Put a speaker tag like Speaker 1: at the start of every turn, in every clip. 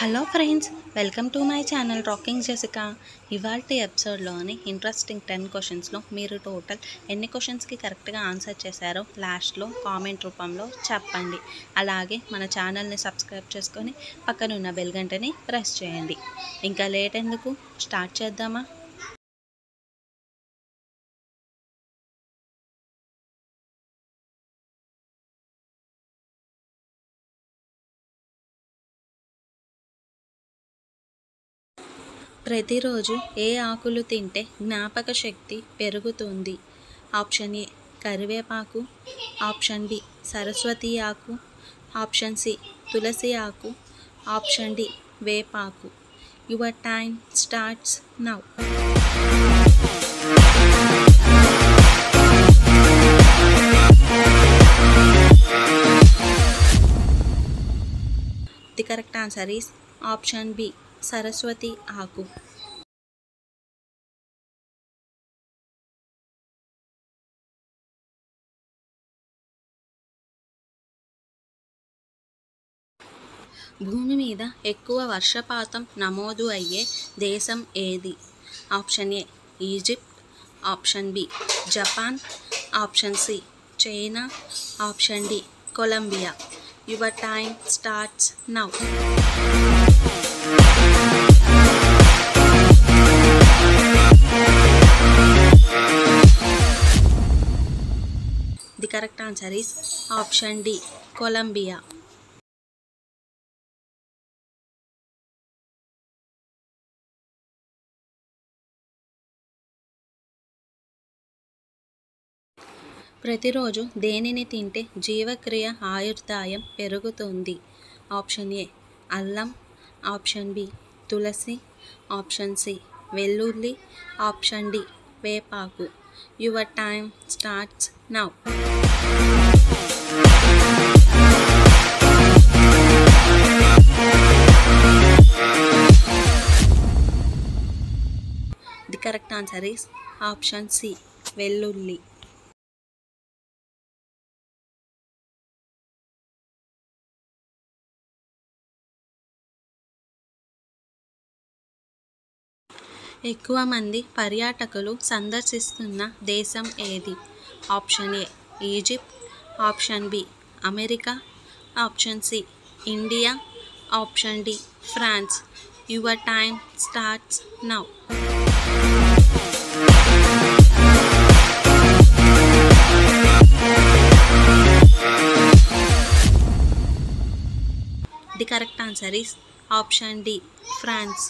Speaker 1: Hello friends, welcome to my channel rocking Jessica. ఇవాల్టి ఎపిసోడ్లోని interesting 10 క్వశ్చన్స్లో మీరు total ఎన్ని క్వశ్చన్స్కి కరెక్ట్గా ఆన్సర్ చేశారో లాస్ట్లో కామెంట్ రూపంలో చెప్పండి. అలాగే మన ఛానల్ని సబ్స్క్రైబ్ చేసుకొని పక్కనున్న బెల్ గంటని ప్రెస్ చేయండి. ఇంకా లేట్ ఎందుకు, స్టార్ట్ చేద్దామా? ప్రతిరోజు ఏ ఆకులు తింటే జ్ఞాపక శక్తి పెరుగుతుంది? ఆప్షన్ ఏ కరివేపాకు, ఆప్షన్ బి సరస్వతి ఆకు, ఆప్షన్ సి తులసి ఆకు, ఆప్షన్ డి వేపాకు. Your time starts now. The correct answer is option B సరస్వతి ఆకు. భూమి మీద ఎక్కువ వర్షపాతం నమోదు అయ్యే దేశం ఏది? Option A Egypt, option B Japan, option C China, option D Colombia. Your time starts now. The correct answer is option D Colombia. ప్రతిరోజు దేనిని తింటే జీవక్రియ ఆయుర్దాయం పెరుగుతుంది? ఆప్షన్ ఏ అల్లం, ఆప్షన్ బి తులసి, ఆప్షన్ సి వెల్లుల్లి, ఆప్షన్ డి వేపాకు. Your time starts now. The correct answer is option C వెల్లుల్లి. ఎక్కువ మంది పర్యాటకులు సందర్శిస్తున్న దేశం ఏది? Option A Egypt, option B America, option C India, option D France. Your time starts now. The correct answer is option D France.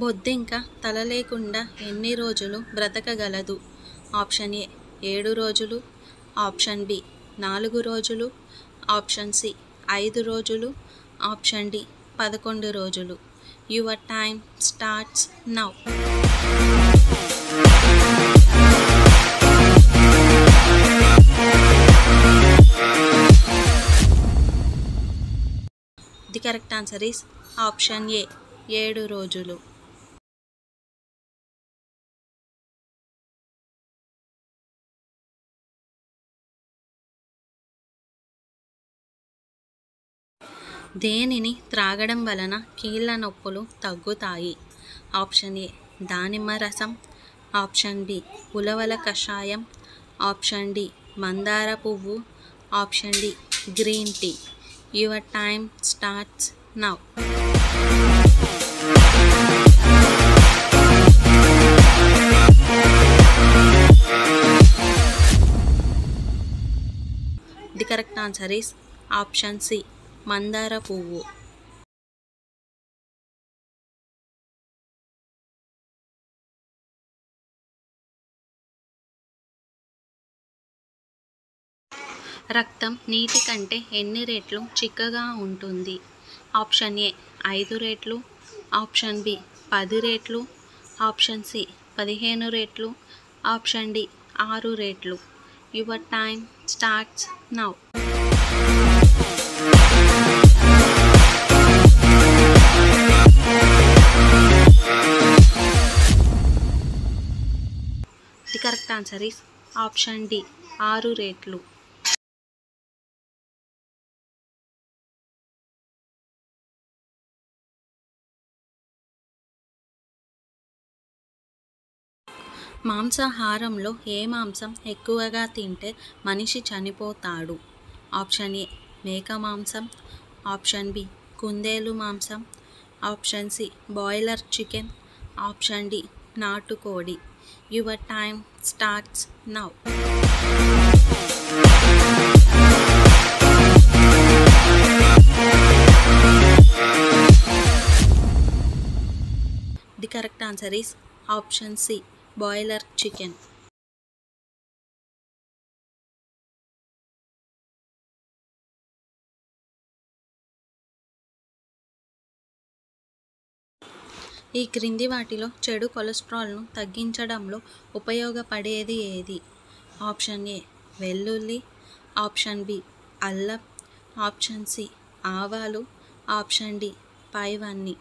Speaker 1: బొద్దింక తల లేకుండా ఎన్ని రోజులు బ్రతకగలదు? ఆప్షన్ ఏ 7 రోజులు, ఆప్షన్ బి 4 రోజులు, ఆప్షన్ సి 5 రోజులు, ఆప్షన్ డి 11 రోజులు. Your time starts now. The correct answer is option ఏ 7 రోజులు. దేనిని త్రాగడం వలన కీళ్ళ నొప్పులు తగ్గుతాయి? ఆప్షన్ ఏ దానిమ్మ రసం, ఆప్షన్ బి ఉలవల కషాయం, ఆప్షన్ డి మందార పువ్వు, option D green tea. Your time starts now. The correct answer is option C మందార పువ్వు. రక్తం నీటి కంటే ఎన్ని రెట్లు చిక్కగా ఉంటుంది? ఆప్షన్ ఏ 5 రెట్లు, ఆప్షన్ బి 10 రెట్లు, ఆప్షన్ సి 15 రెట్లు, ఆప్షన్ డి 6 రెట్లు. Your time starts now. The correct answer is option D 6 రేట్లు. మాంసాహారంలో ఏ మాంసం ఎక్కువగా తింటే మనిషి చనిపోతాడు? ఆప్షన్ ఏ మేక మాంసం, ఆప్షన్ బి కుందేలు మాంసం, option C broiler chicken, option D నాటుకోడి. Your time starts now. The correct answer is option C broiler chicken. ఈ క్రింది వాటిలో చెడు కొలెస్ట్రాల్ను తగ్గించడంలో ఉపయోగపడేది ఏది? ఆప్షన్ ఏ వెల్లుల్లి, ఆప్షన్ బి అల్లం, ఆప్షన్ సి ఆవాలు, ఆప్షన్ డి పైవన్నీ.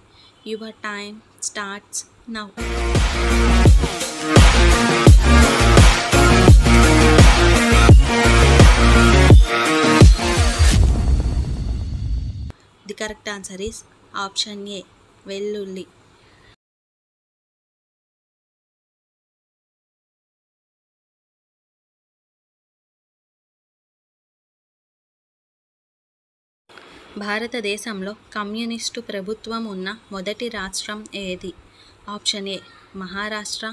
Speaker 1: Your time starts now. The correct answer is option A వెల్లుల్లి. భారతదేశంలో కమ్యూనిస్టు ప్రభుత్వం ఉన్న మొదటి రాష్ట్రం ఏది? Option A Maharashtra,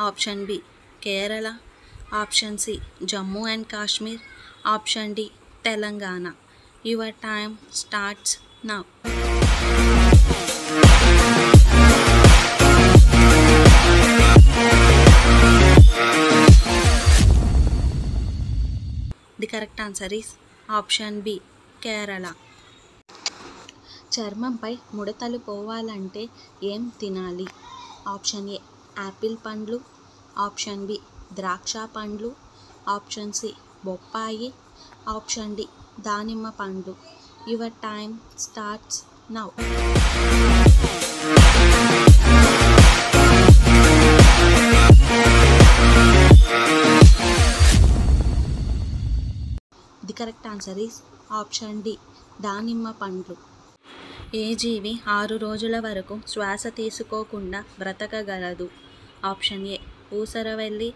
Speaker 1: option B Kerala, option C Jammu and Kashmir, option D Telangana. Your time starts now. The correct answer is option B Kerala. చర్మంపై ముడతలు పోవాలంటే ఏం తినాలి? ఆప్షన్ ఏ యాపిల్ పండ్లు, ఆప్షన్ బి ద్రాక్ష పండ్లు, ఆప్షన్ సి బొప్పాయి, ఆప్షన్ డి దానిమ్మ పండ్లు. Your time starts now. The correct answer is option D దానిమ్మ పండ్లు. ఏ జీవి 6 రోజుల వరకు శ్వాస తీసుకోకుండా బ్రతకగలదు? ఆప్షన్ ఏ ఊసరవెల్లి,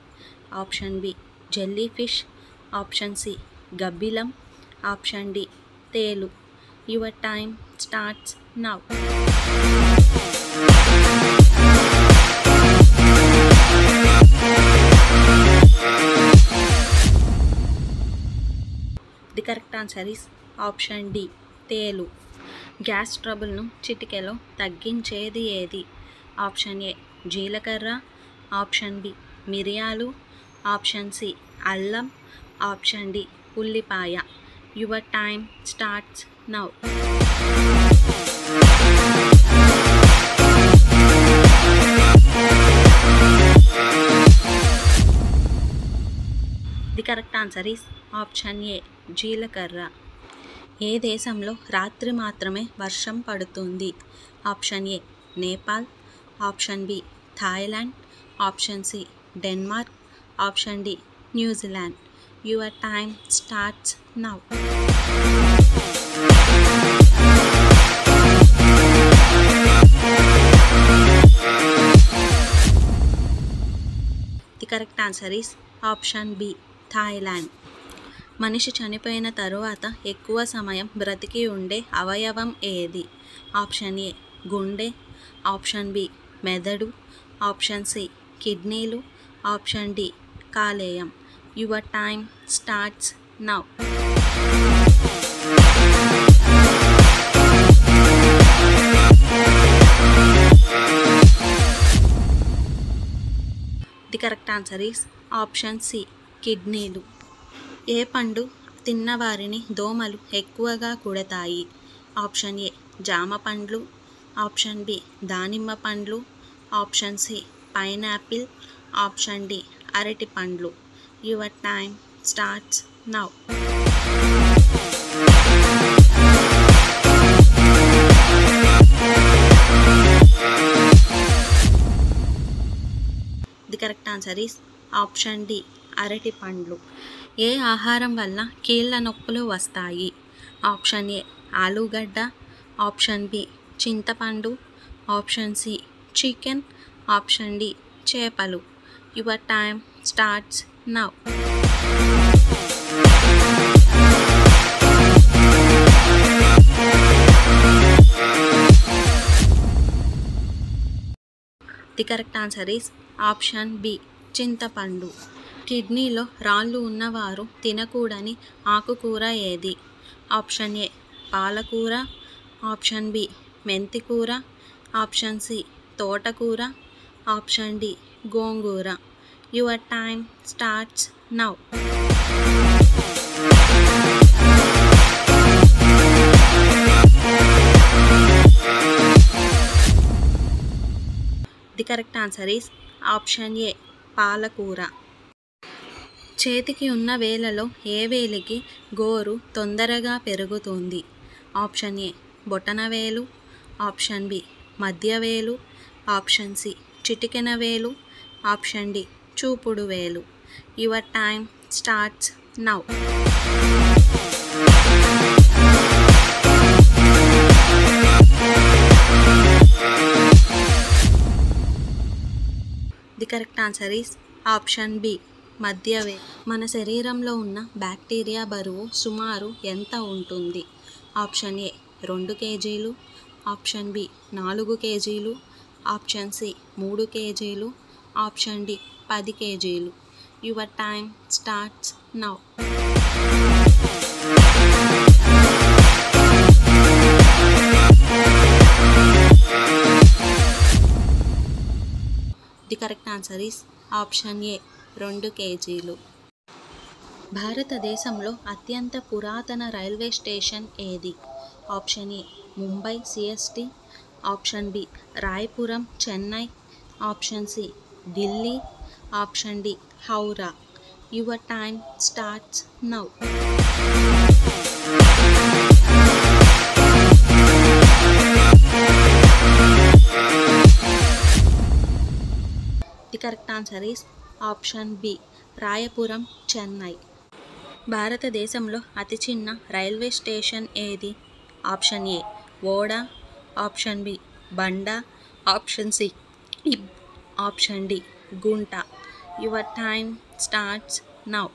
Speaker 1: option B jellyfish, option C గబ్బిలం, ఆప్షన్ డి తేలు. Your time starts now. The correct answer is option D తేలు. గ్యాస్ ట్రబుల్ను చిటికెలో తగ్గించేది ఏది? ఆప్షన్ ఏ జీలకర్ర, ఆప్షన్ బి మిరియాలు, ఆప్షన్ సి అల్లం, ఆప్షన్ డి ఉల్లిపాయ. Your time starts now. The correct answer is option A జీలకర్ర. ఏ దేశంలో రాత్రి మాత్రమే వర్షం పడుతుంది? Option A Nepal, option B Thailand, option C Denmark, option D New Zealand. Your time starts now. The correct answer is option B Thailand. మనిషి చనిపోయిన తరువాత ఎక్కువ సమయం బ్రతికి ఉండే అవయవం ఏది? ఆప్షన్ ఏ గుండె, ఆప్షన్ బి మెదడు, ఆప్షన్ సి కిడ్నీలు, ఆప్షన్ డి కాలేయం. Your time starts now. The correct answer is option C కిడ్నీలు. ఏ పండు తిన్నవారిని దోమలు ఎక్కువగా కుడతాయి? ఆప్షన్ ఏ జామ పండ్లు, ఆప్షన్ బి దానిమ్మ పండ్లు, option C pineapple, option D అరటి పండ్లు. Your time starts now. The correct answer is option D అరటి పండ్లు. ఏ ఆహారం వల్ల కీళ్ళ నొప్పులు వస్తాయి? ఆప్షన్ ఏ ఆలుగడ్డ, ఆప్షన్ బి చింతపండు, option C chicken, option D చేపలు. Your time starts now. The correct answer is option B చింతపండు. కిడ్నీలో రాళ్ళు ఉన్నవారు తినకూడని ఆకుకూర ఏది? ఆప్షన్ ఏ పాలకూర, ఆప్షన్ బి మెంతికూర, ఆప్షన్ సి తోటకూర, ఆప్షన్ డి గోంగూర. Your time starts now. The correct answer is option A పాలకూర. చేతికి ఉన్న వేలలో ఏ వేలికి గోరు తొందరగా పెరుగుతుంది? ఆప్షన్ ఏ బొటనవేలు, ఆప్షన్ బి మధ్యవేలు, ఆప్షన్ సి చిటికెన వేలు, ఆప్షన్ డి చూపుడు వేలు. Your time starts now. The correct answer is option B మధ్యవేలు. మన శరీరంలో ఉన్న బ్యాక్టీరియా బరువు సుమారు ఎంత ఉంటుంది? ఆప్షన్ ఏ 2 కేజీలు, ఆప్షన్ బి 4 కేజీలు, ఆప్షన్ సి 3 కేజీలు, ఆప్షన్ డి 10 కేజీలు. Your time starts now. The correct answer is option A 2 కేజీలు. భారతదేశంలో అత్యంత పురాతన రైల్వే స్టేషన్ ఏది? Option A Mumbai CST, option B Royapuram Chennai, option C Delhi, option D Howrah. Your time starts now. The correct answer is option B Royapuram Chennai. భారతదేశంలో అతి చిన్న railway station ఏది? Option A ఓడా, option B Banda, option C Ib, option D గుంట. Your time starts now.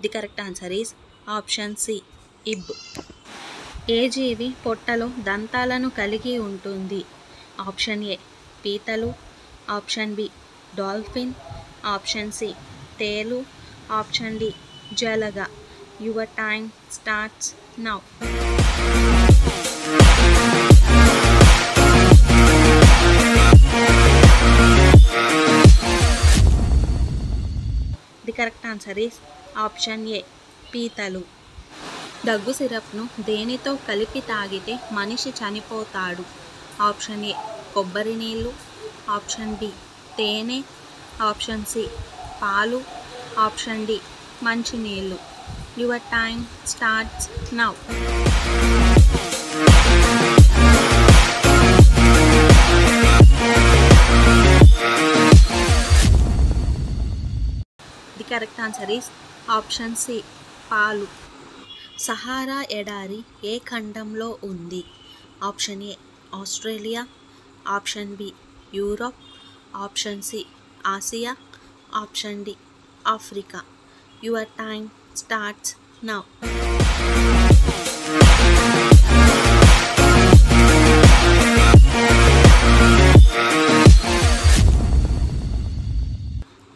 Speaker 1: The correct answer is option C Ib. ఏ జీవి పొట్టలో దంతాలను కలిగి ఉంటుంది? ఆప్షన్ ఏ పీతలు, option B dolphin, option C తేలు, ఆప్షన్ డి జలగ. Your time starts now. The correct answer is option A పీతలు. దగ్గు సిరప్ను దేనితో కలిపి తాగితే మనిషి చనిపోతాడు? ఆప్షన్ ఏ కొబ్బరి నీళ్ళు, ఆప్షన్ బి తేనె, ఆప్షన్ సి పాలు, ఆప్షన్ డి మంచినీళ్ళు. Your time starts now. The correct answer is option C పాలు. సహారా ఎడారి ఏ ఖండంలో ఉంది? Option A Australia, option B Europe, option C Asia, option D Africa. Your time starts now.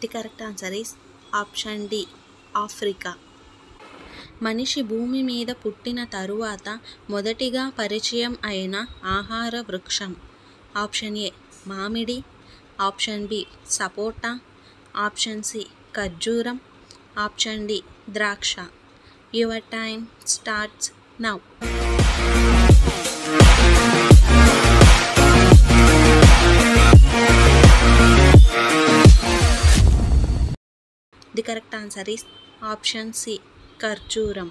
Speaker 1: The correct answer is option D Africa. మనిషి భూమి మీద పుట్టిన తరువాత మొదటిగా పరిచయం అయిన ఆహార వృక్షం? ఆప్షన్ ఏ మామిడి, ఆప్షన్ బి సపోటా, ఆప్షన్ సి ఖర్జూరం, ఆప్షన్ డి ద్రాక్ష. Your time starts now. The correct answer is option C ఖర్జూరం.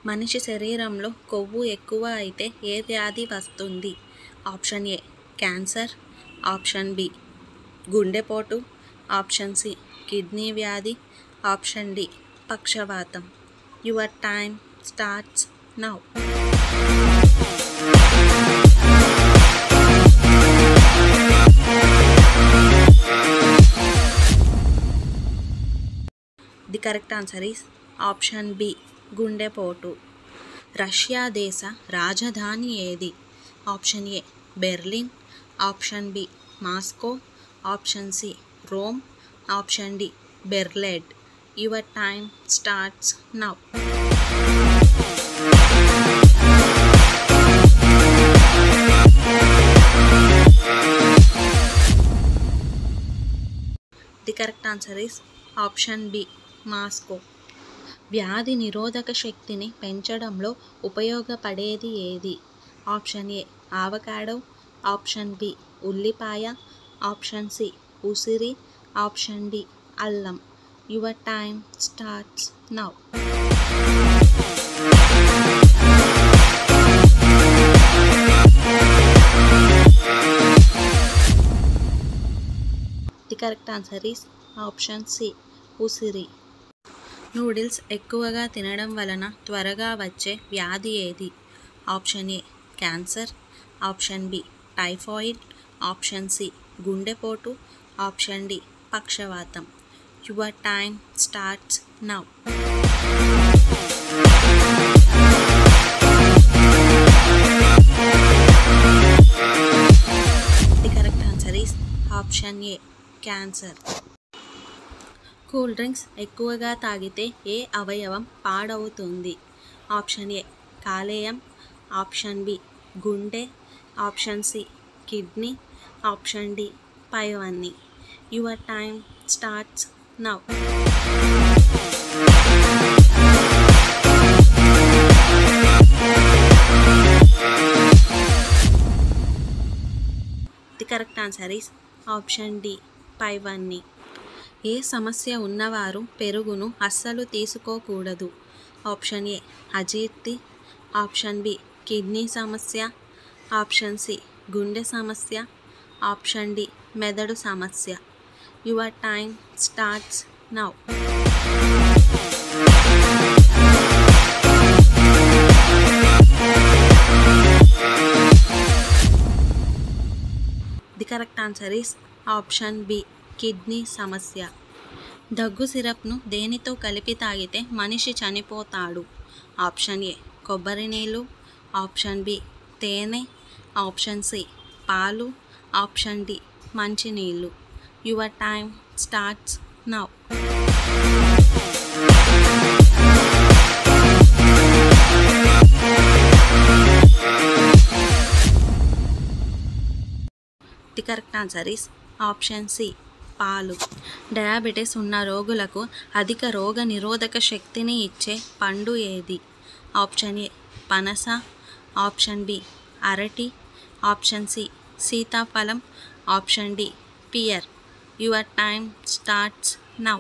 Speaker 1: మనిషి శరీరంలో కొవ్వు ఎక్కువ అయితే ఏ వ్యాధి వస్తుంది? Option A cancer, option B గుండెపోటు, ఆప్షన్ సి కిడ్నీ వ్యాధి, ఆప్షన్ డి పక్షవాతం. Your time starts now. The correct answer is option B గుండెపోటు. రష్యా దేశ రాజధాని ఏది? Option A Berlin, option B Moscow, option C Rome, option D Berlin. Your time starts now. The correct answer is option B Moscow. వ్యాధి నిరోధక శక్తిని పెంచడంలో ఉపయోగపడేది ఏది? Option A avocado, option B ఉల్లిపాయ, ఆప్షన్ సి ఉసిరి, ఆప్షన్ డి అల్లం. Your time starts now. The correct answer is option C ఉసిరి. నూడిల్స్ ఎక్కువగా తినడం వలన త్వరగా వచ్చే వ్యాధి ఏది? Option A cancer, option B typhoid, option C గుండెపోటు, ఆప్షన్ డి పక్షవాతం. Your time starts now. The correct answer is option A cancer. Cool drinks ఎక్కువగా తాగితే ఏ అవయవం పాడవుతుంది? ఆప్షన్ ఏ కాలేయం, ఆప్షన్ బి గుండె, option C kidney, option D పైవన్నీ. Your time starts now. The correct answer is option D పైవన్నీ. ఏ సమస్య ఉన్నవారు పెరుగును అస్సలు తీసుకోకూడదు? ఆప్షన్ ఏ అజీర్తి, ఆప్షన్ బి కిడ్నీ సమస్య, ఆప్షన్ సి గుండె సమస్య, ఆప్షన్ డి మెదడు సమస్య. Your time starts now. The correct answer is option B kidney సమస్య. దగ్గు సిరప్ను దేనితో కలిపి తాగితే మనిషి చనిపోతాడు? ఆప్షన్ ఏ కొబ్బరి నీళ్ళు, ఆప్షన్ బి తేనె, ఆప్షన్ సి పాలు, ఆప్షన్ డి మంచినీళ్ళు. Your time starts now. The correct answer is option C పాలు. డయాబెటీస్ ఉన్న రోగులకు అధిక రోగ నిరోధక శక్తిని ఇచ్చే పండు ఏది? ఆప్షన్ ఏ పనస, ఆప్షన్ బి అరటి, ఆప్షన్ సి సీతాఫలం, option D pear. Your time starts now.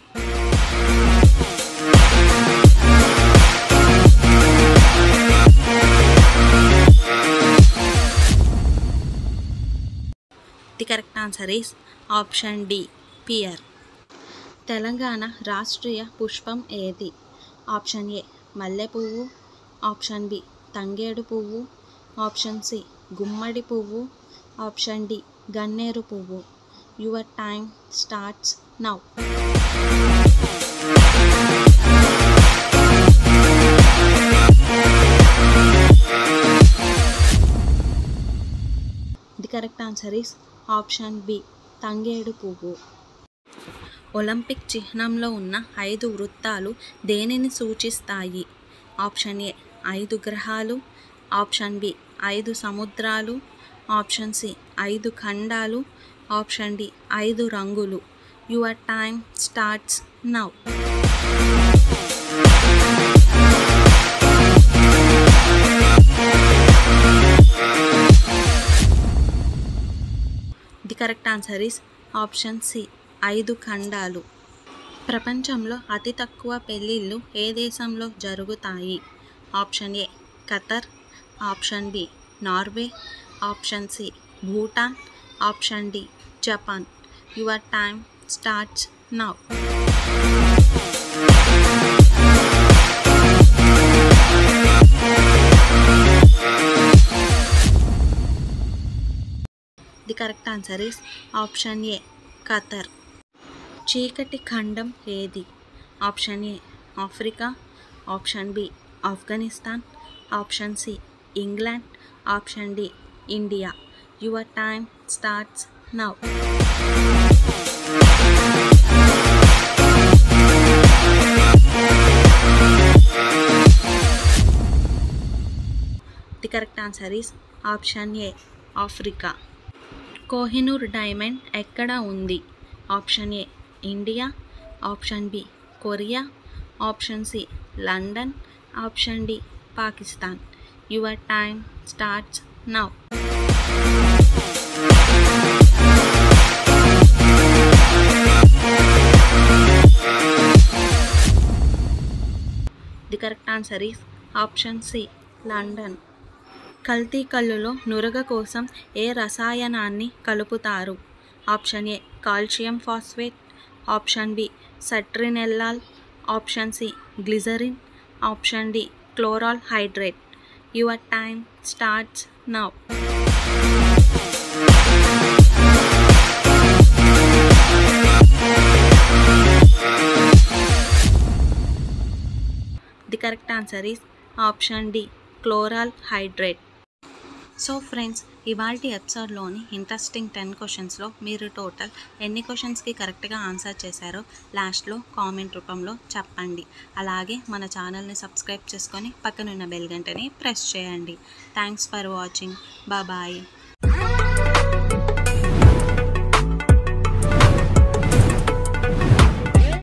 Speaker 1: The correct answer is option D pear. Telangana రాష్ట్రీయ పుష్పం ఏది? ఆప్షన్ ఏ మల్లెపువ్వు, ఆప్షన్ బి తంగేడు పువ్వు, ఆప్షన్ సి గుమ్మడి పువ్వు, ఆప్షన్ డి గన్నేరు పువ్వు. Your time starts now. The correct answer is option B తంగేడు పువ్వు. ఒలింపిక్ చిహ్నంలో ఉన్న 5 వృత్తాలు దేనిని సూచిస్తాయి? ఆప్షన్ ఏ 5 గ్రహాలు, ఆప్షన్ బి 5 సముద్రాలు, ఆప్షన్ సి 5 ఖండాలు, ఆప్షన్ డి 5 రంగులు. Your time starts now. The correct answer is option C 5 ఖండాలు. ప్రపంచంలో అతి తక్కువ పెళ్ళిళ్ళు ఏ దేశంలో జరుగుతాయి? Option A Qatar, option B Norway, option C Bhutan, option D Japan. Your time starts now. The correct answer is option A Qatar. చీకటి ఖండం ఏది? Option A Africa, option B Afghanistan, option C England, option D India. Your time starts now. The correct answer is option A Africa. Kohinoor diamond ఎక్కడ ఉంది? Option A India, option B Korea, option C London, option D Pakistan. Your time starts now. The correct answer is option C London. కల్తీ కల్లులో నురగ కోసం ఏ రసాయనాన్ని కలుపుతారు? Option A calcium phosphate, option B citronellal, option C glycerin, option D chloral hydrate. Your time starts now. The correct answer is option D chloral hydrate. So friends, ఇవాల్టి ఎపిసోడ్లోని interesting 10 క్వశ్చన్స్లో మీరు total ఎన్ని క్వశ్చన్స్కి కరెక్ట్గా ఆన్సర్ చేశారో లాస్ట్లో comment రూపంలో చెప్పండి. అలాగే మన ఛానల్ని సబ్స్క్రైబ్ చేసుకొని పక్కనున్న బెల్ గంటని ప్రెస్ చేయండి. Thanks for watching. బాయ్.